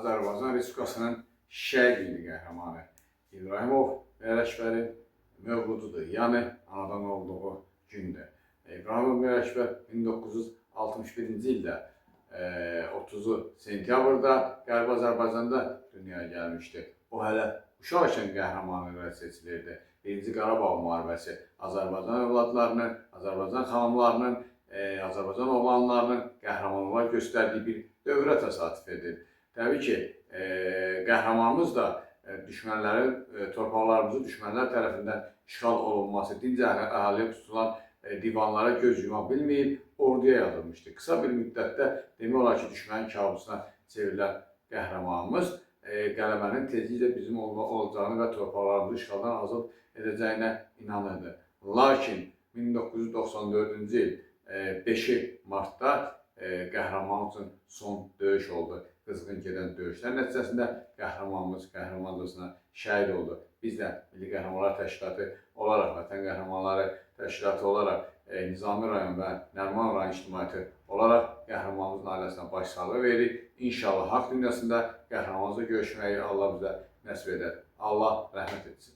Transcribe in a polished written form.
Azərbaycan Respublikasının şəhid ili qəhrəmanı İbrahimov Mərəkbərin mövlududur, yəni anadan olduğu gündür. İbrahimov Mərəkbər 1961-ci ildə 30 sentyabrda Qərbi Azərbaycanda dünyaya gəlmişdi. O hələ uşaq ikən qəhrəman olaraq seçilirdi. Birinci Qarabağ müharibəsi Azərbaycan övladlarının, Azərbaycan xanımlarının, Azərbaycan oğlanlarının qəhrəmanlığa göstərdiyi bir dövrə təsadüf edir. Təbii ki, qəhrəmanımız da düşmənlərin, torpaqlarımızın düşmənlər tərəfindən işğal olunması, dinc əhaliyə tutulan divanlara göz yuma bilməyib, orduya yazılmışdı. Qısa bir müddətdə demək olar ki, düşmənin kabusuna çevrilən qəhrəmanımız qələbənin tezliklə bizim olacağını və torpaqlarımızı işğaldan azad edəcəyinə inanırdı. Lakin 1994-cü il 5 Martda qəhrəmanımız üçün son döyüş oldu. Qızğın gedən döyüşlər nəticəsində qəhrəmanımız qəhrəmancasına şəhid oldu. Biz də Milli Qəhrəmanlar Təşkilatı olaraq, Vətən Qəhrəmanları Təşkilatı olaraq, Nizami rayon və Nəriman rayon ictimaiyyəti olaraq qəhrəmanımızın ailəsinə başsağlığı veririk. İnşallah haqq dünyasında qəhrəmanımızla görüşməyi Allah bizə nəsib edər. Allah rəhmət etsin.